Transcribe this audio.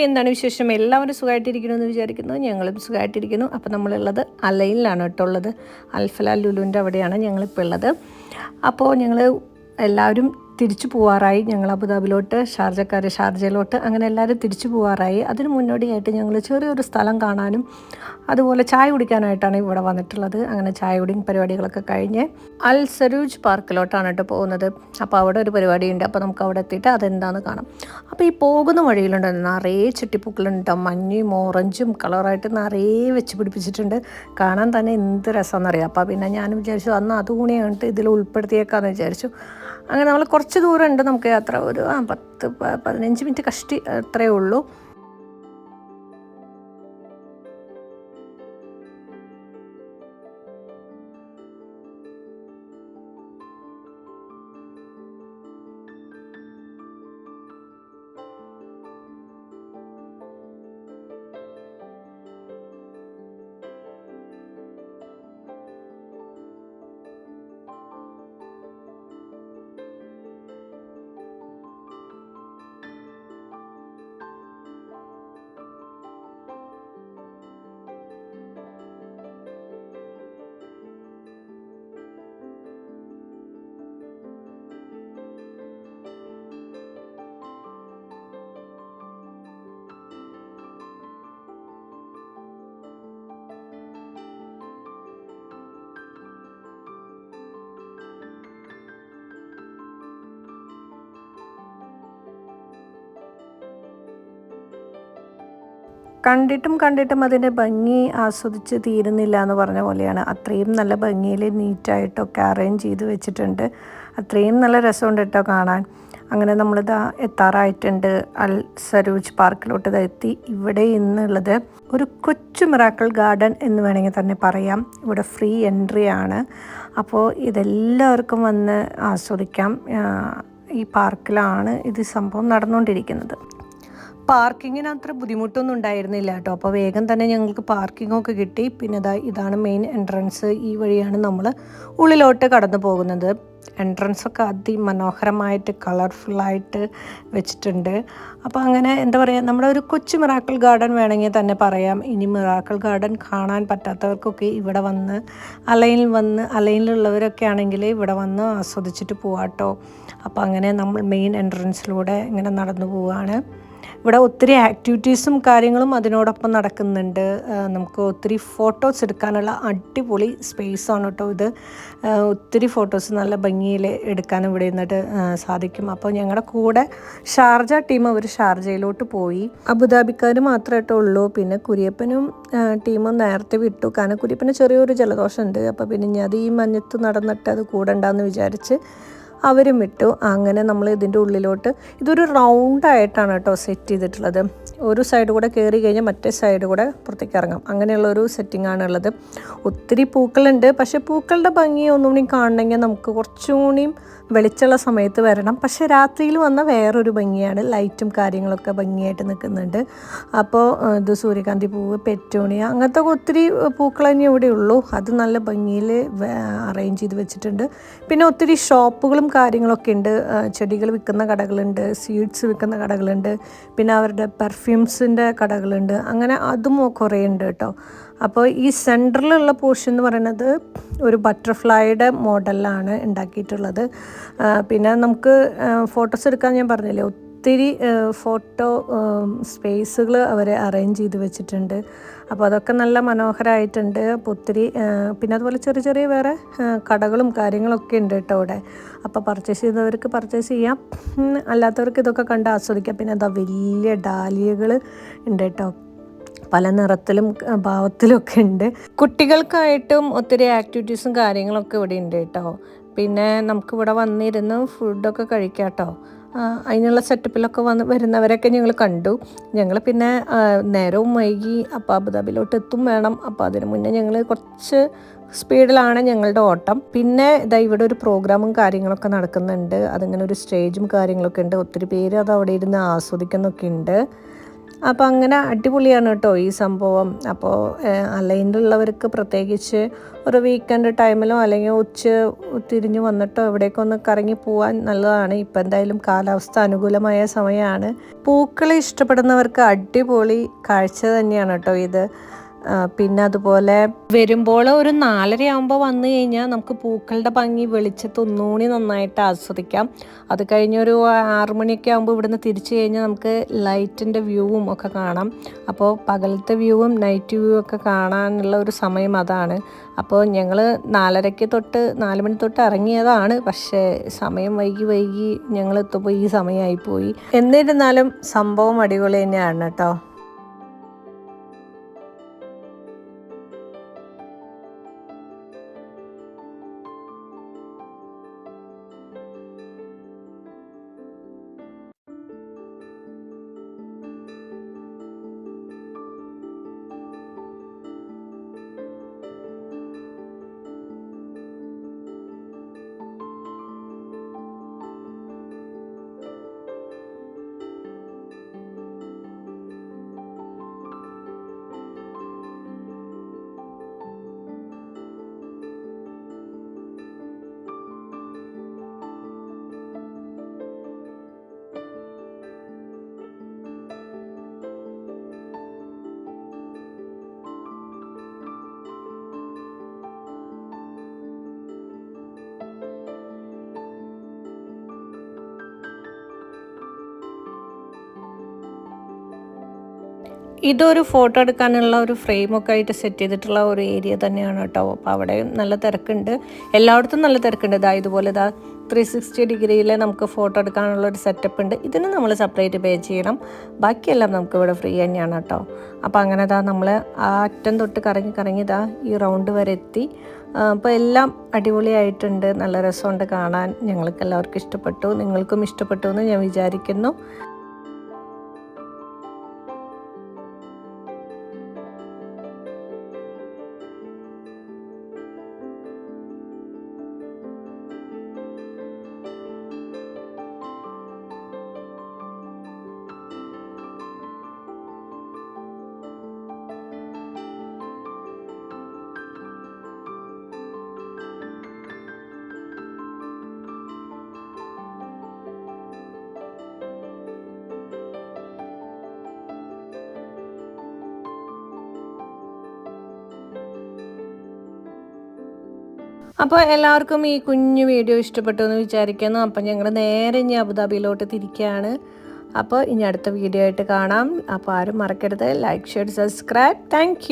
എന്താണ് വിശേഷം? എല്ലാവരും സുഖമായിട്ടിരിക്കുന്നു എന്ന് വിചാരിക്കുന്നു. ഞങ്ങളും സുഖമായിട്ടിരിക്കുന്നു. അപ്പോൾ നമ്മളുള്ളത് അലൈനിലാണ് കേട്ടോ ഉള്ളത്. അൽഫല ലുലുവിൻ്റെ അവിടെയാണ് ഞങ്ങളിപ്പോൾ ഉള്ളത്. അപ്പോൾ ഞങ്ങൾ എല്ലാവരും തിരിച്ചു പോവാറായി. ഞങ്ങൾ അബുദാബിയിലോട്ട്, ഷാർജയിലോട്ട് അങ്ങനെ എല്ലാവരും തിരിച്ചു പോവാറായി. അതിന് മുന്നോടിയായിട്ട് ഞങ്ങൾ ചെറിയൊരു സ്ഥലം കാണാനും അതുപോലെ ചായ കുടിക്കാനായിട്ടാണ് ഇവിടെ വന്നിട്ടുള്ളത്. അങ്ങനെ ചായ കുടിയും പരിപാടികളൊക്കെ കഴിഞ്ഞ് അൽ സരൂജ് പാർക്കിലോട്ടാണ് കേട്ടോ പോകുന്നത്. അപ്പോൾ അവിടെ ഒരു പരിപാടിയുണ്ട്. അപ്പോൾ നമുക്ക് അവിടെ എത്തിയിട്ട് അതെന്താണെന്ന് കാണാം. അപ്പോൾ ഈ പോകുന്ന വഴിയിലുണ്ട് നിറയെ ചുറ്റിപ്പൂക്കളുണ്ട്. മഞ്ഞയും ഓറഞ്ചും കളറായിട്ട് നിറയെ വെച്ച് പിടിപ്പിച്ചിട്ടുണ്ട്. കാണാൻ തന്നെ എന്ത് രസമെന്നറിയാം. അപ്പോൾ പിന്നെ ഞാനും വിചാരിച്ചു അന്ന് അതുകൂടി കണ്ടിട്ട് ഇതിൽ ഉൾപ്പെടുത്തിയേക്കാമെന്ന് വിചാരിച്ചു. അങ്ങനെ നമ്മൾ കുറച്ച് ദൂരം ഉണ്ട് നമുക്ക് യാത്ര. ഒരു 10-15 മിനിറ്റ് കഷ്ടി അത്രയേ ഉള്ളൂ. കണ്ടിട്ടും അതിൻ്റെ ഭംഗി ആസ്വദിച്ച് തീരുന്നില്ല എന്ന് പറഞ്ഞ പോലെയാണ്. അത്രയും നല്ല ഭംഗിയിൽ നീറ്റായിട്ടൊക്കെ അറേഞ്ച് ചെയ്ത് വെച്ചിട്ടുണ്ട്. അത്രയും നല്ല രസമുണ്ട് കേട്ടോ കാണാൻ. അങ്ങനെ നമ്മളിതാ എത്താറായിട്ടുണ്ട്. അൽ സരൂജ് പാർക്കിലോട്ട് എത്തി. ഇവിടെ ഇന്നുള്ളത് ഒരു കൊച്ചു മിറാക്കിൾ ഗാർഡൻ എന്ന് വേണമെങ്കിൽ തന്നെ പറയാം. ഇവിടെ ഫ്രീ എൻട്രി ആണ്. അപ്പോൾ ഇതെല്ലാവർക്കും വന്ന് ആസ്വദിക്കാം. ഈ പാർക്കിലാണ് ഇത് സംഭവം നടന്നുകൊണ്ടിരിക്കുന്നത്. പാർക്കിങ്ങിന് അത്ര ബുദ്ധിമുട്ടൊന്നും ഉണ്ടായിരുന്നില്ല കേട്ടോ. അപ്പോൾ വേഗം തന്നെ ഞങ്ങൾക്ക് പാർക്കിങ്ങൊക്കെ കിട്ടി. പിന്നെ ഇതാണ് മെയിൻ എൻട്രൻസ്. ഈ വഴിയാണ് നമ്മൾ ഉള്ളിലോട്ട് കടന്നു പോകുന്നത്. എൻട്രൻസൊക്കെ അതിമനോഹരമായിട്ട് കളർഫുള്ളായിട്ട് വെച്ചിട്ടുണ്ട്. അപ്പോൾ അങ്ങനെ എന്താ പറയുക, നമ്മുടെ ഒരു കൊച്ചു മിറാക്കിൾ ഗാർഡൻ വേണമെങ്കിൽ തന്നെ പറയാം. ഇനി മിറാക്കിൾ ഗാർഡൻ കാണാൻ പറ്റാത്തവർക്കൊക്കെ ഇവിടെ വന്ന് അലൈനിലുള്ളവരൊക്കെ ആണെങ്കിൽ ഇവിടെ വന്ന് ആസ്വദിച്ചിട്ട് പോവാട്ടോ. അപ്പോൾ അങ്ങനെ നമ്മൾ മെയിൻ എൻട്രൻസിലൂടെ ഇങ്ങനെ നടന്നു പോവുകയാണ്. ഇവിടെ ഒത്തിരി ആക്ടിവിറ്റീസും കാര്യങ്ങളും അതിനോടൊപ്പം നടക്കുന്നുണ്ട്. നമുക്ക് ഒത്തിരി ഫോട്ടോസ് എടുക്കാനുള്ള അടിപൊളി സ്പേസാണ് കേട്ടോ ഇത്. ഒത്തിരി ഫോട്ടോസ് നല്ല ഭംഗിയിൽ എടുക്കാൻ ഇവിടെ നിന്നിട്ട് സാധിക്കും. അപ്പോൾ ഞങ്ങളുടെ കൂടെ ഷാർജ ടീം അവർ ഷാർജയിലോട്ട് പോയി. അബുദാബിക്കാർ മാത്രമായിട്ടേ ഉള്ളൂ. പിന്നെ കുര്യപ്പനും ടീമും നേരത്തെ വിട്ടു. കാരണം കുര്യപ്പന് ചെറിയൊരു ജലദോഷമുണ്ട്. അപ്പോൾ പിന്നെ ഞാൻ അത് ഈ മഞ്ഞത്ത് നടന്നിട്ട് അത് കൂടണ്ടെന്ന് വിചാരിച്ച് അവരും വിട്ടു. അങ്ങനെ നമ്മൾ ഇതിൻ്റെ ഉള്ളിലോട്ട്, ഇതൊരു റൗണ്ടായിട്ടാണ് കേട്ടോ സെറ്റ് ചെയ്തിട്ടുള്ളത്. ഒരു സൈഡ് കൂടെ കയറി കഴിഞ്ഞാൽ മറ്റേ സൈഡ് കൂടെ പുറത്തേക്ക് ഇറങ്ങാം. അങ്ങനെയുള്ളൊരു സെറ്റിംഗ് ആണുള്ളത്. ഒത്തിരി പൂക്കളുണ്ട്. പക്ഷേ പൂക്കളുടെ ഭംഗി ഒന്നുകൂടി കാണണമെങ്കിൽ നമുക്ക് കുറച്ചും കൂടിയും വെളിച്ചമുള്ള സമയത്ത് വരണം. പക്ഷേ രാത്രിയിൽ വന്ന വേറൊരു ഭംഗിയാണ്. ലൈറ്റും കാര്യങ്ങളൊക്കെ ഭംഗിയായിട്ട് നിൽക്കുന്നുണ്ട്. അപ്പോൾ ഇത് സൂര്യകാന്തി പൂവ്, പെറ്റോണിയ, അങ്ങനത്തെ ഒത്തിരി പൂക്കൾ തന്നെ ഇവിടെ ഉള്ളൂ. അത് നല്ല ഭംഗിയിൽ അറേഞ്ച് ചെയ്ത് വെച്ചിട്ടുണ്ട്. പിന്നെ ഒത്തിരി ഷോപ്പുകളും കാര്യങ്ങളൊക്കെ ഉണ്ട്. ചെടികൾ വിൽക്കുന്ന കടകളുണ്ട്, സീഡ്സ് വിൽക്കുന്ന കടകളുണ്ട്, പിന്നെ അവരുടെ പെർഫ്യൂംസിൻ്റെ കടകളുണ്ട്. അങ്ങനെ അതും കുറേ ഉണ്ട് കേട്ടോ. അപ്പോൾ ഈ സെൻറ്ററിലുള്ള പോർഷൻ എന്ന് പറയുന്നത് ഒരു ബട്ടർഫ്ലൈയുടെ മോഡലിലാണ് ഉണ്ടാക്കിയിട്ടുള്ളത്. പിന്നെ നമുക്ക് ഫോട്ടോസ് എടുക്കാൻ ഞാൻ പറഞ്ഞില്ലേ, ഒത്തിരി ഫോട്ടോ സ്പേസുകൾ അവർ അറേഞ്ച് ചെയ്ത് വെച്ചിട്ടുണ്ട്. അപ്പോൾ അതൊക്കെ നല്ല മനോഹരമായിട്ടുണ്ട്. അപ്പോൾ ഒത്തിരി പിന്നെ അതുപോലെ ചെറിയ ചെറിയ വേറെ കടകളും കാര്യങ്ങളൊക്കെ ഉണ്ട് കേട്ടോ ഇവിടെ. അപ്പോൾ പർച്ചേസ് ചെയ്തവർക്ക് പർച്ചേസ് ചെയ്യാം, അല്ലാത്തവർക്ക് ഇതൊക്കെ കണ്ട് ആസ്വദിക്കാം. പിന്നെ എന്താ വലിയ ഡാലിയകൾ ഉണ്ട് കേട്ടോ, പല നിറത്തിലും ഭാവത്തിലൊക്കെ ഉണ്ട്. കുട്ടികൾക്കായിട്ടും ഒത്തിരി ആക്ടിവിറ്റീസും കാര്യങ്ങളൊക്കെ ഇവിടെ ഉണ്ട് കേട്ടോ. പിന്നെ നമുക്കിവിടെ വന്നിരുന്ന് ഫുഡൊക്കെ കഴിക്കാം കേട്ടോ. അതിനുള്ള സെറ്റപ്പിലൊക്കെ വരുന്നവരൊക്കെ ഞങ്ങൾ കണ്ടു. ഞങ്ങൾ പിന്നെ നേരവും വൈകി. അപ്പോൾ അബുദാബിയിലോട്ട് എത്തും വേണം. അപ്പോൾ അതിന് മുന്നേ ഞങ്ങൾ കുറച്ച് സ്പീഡിലാണ് ഞങ്ങളുടെ ഓട്ടം. പിന്നെ ഇവിടെ ഒരു പ്രോഗ്രാമും കാര്യങ്ങളൊക്കെ നടക്കുന്നുണ്ട്. അതിങ്ങനെ ഒരു സ്റ്റേജും കാര്യങ്ങളൊക്കെ ഉണ്ട്. ഒത്തിരി പേര് അത് അവിടെ ഇരുന്ന് ആസ്വദിക്കുന്നൊക്കെ ഉണ്ട്. അപ്പോൾ അങ്ങനെ അടിപൊളിയാണ് കേട്ടോ ഈ സംഭവം. അപ്പോൾ അലൈനിലുള്ളവർക്ക് പ്രത്യേകിച്ച് ഒരു വീക്കെൻഡ് ടൈമിലോ അല്ലെങ്കിൽ തിരിഞ്ഞു വന്നിട്ടോ എവിടേക്കൊന്ന് കറങ്ങി പോകാൻ നല്ലതാണ്. ഇപ്പം എന്തായാലും കാലാവസ്ഥ അനുകൂലമായ സമയമാണ്. പൂക്കളെ ഇഷ്ടപ്പെടുന്നവർക്ക് അടിപൊളി കാഴ്ച തന്നെയാണ് കേട്ടോ ഇത്. പിന്നെ അതുപോലെ വരുമ്പോൾ ഒരു 4:30 ആകുമ്പോൾ വന്നു കഴിഞ്ഞാൽ നമുക്ക് പൂക്കളുടെ ഭംഗി വെളിച്ചത്ത് ഒന്നുകൂടി നന്നായിട്ട് ആസ്വദിക്കാം. അത് കഴിഞ്ഞൊരു 6 മണിയൊക്കെ ആകുമ്പോൾ ഇവിടുന്ന് തിരിച്ചു കഴിഞ്ഞാൽ നമുക്ക് ലൈറ്റിൻ്റെ വ്യൂവും ഒക്കെ കാണാം. അപ്പോൾ പകലത്തെ വ്യൂവും നൈറ്റ് വ്യൂ ഒക്കെ കാണാനുള്ള ഒരു സമയം അതാണ്. അപ്പോൾ ഞങ്ങൾ 4 മണി തൊട്ട് ഇറങ്ങിയതാണ്. പക്ഷേ സമയം വൈകി ഞങ്ങൾ എത്തുമ്പോൾ ഈ സമയമായിപ്പോയി. എന്നിരുന്നാലും സംഭവം അടിപൊളി തന്നെയാണ് കേട്ടോ. ഇതൊരു ഫോട്ടോ എടുക്കാനുള്ള ഒരു ഫ്രെയിമൊക്കെ ആയിട്ട് സെറ്റ് ചെയ്തിട്ടുള്ള ഒരു ഏരിയ തന്നെയാണ് കേട്ടോ. അപ്പോൾ അവിടെ നല്ല തിരക്കുണ്ട്, എല്ലായിടത്തും നല്ല തിരക്കുണ്ട്. ഇതുപോലെ 360 ഡിഗ്രിയിൽ നമുക്ക് ഫോട്ടോ എടുക്കാനുള്ളൊരു സെറ്റപ്പ് ഉണ്ട്. ഇതിന് നമ്മൾ സെപ്പറേറ്റ് പേ ചെയ്യണം. ബാക്കിയെല്ലാം നമുക്ക് ഇവിടെ ഫ്രീ തന്നെയാണ് കേട്ടോ. അപ്പോൾ അങ്ങനെ നമ്മൾ ആ അറ്റം തൊട്ട് കറങ്ങി ഈ റൗണ്ട് വരെ എത്തി. അപ്പോൾ എല്ലാം അടിപൊളിയായിട്ടുണ്ട്, നല്ല രസമുണ്ട് കാണാൻ. ഞങ്ങൾക്ക് എല്ലാവർക്കും ഇഷ്ടപ്പെട്ടു, നിങ്ങൾക്കും ഇഷ്ടപ്പെട്ടു എന്ന് ഞാൻ വിചാരിക്കുന്നു. അപ്പോൾ എല്ലാവർക്കും ഈ കുഞ്ഞു വീഡിയോ ഇഷ്ടപ്പെട്ടു എന്ന് വിചാരിക്കുന്നു. അപ്പോൾ ഞങ്ങൾ നേരെ ഇനി അബുദാബിയിലോട്ട് തിരിക്കുകയാണ്. അപ്പോൾ ഇനി അടുത്ത വീഡിയോ ആയിട്ട് കാണാം. അപ്പോൾ ആരും മറക്കരുത്, ലൈക്ക്, ഷെയർ, സബ്സ്ക്രൈബ്. താങ്ക്